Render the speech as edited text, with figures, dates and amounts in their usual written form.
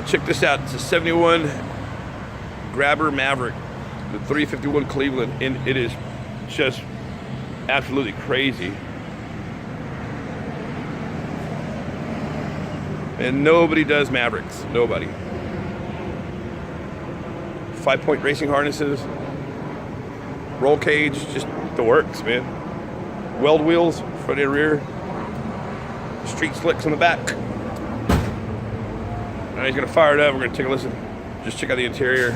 Check this out. It's a 71 Grabber Maverick, the 351 Cleveland, and it is just absolutely crazy. And nobody does Mavericks. Nobody. 5-point racing harnesses, roll cage, just the works, man. Weld wheels, front and rear, street slicks on the back. Now he's gonna fire it up. We're gonna take a listen. Just check out the interior.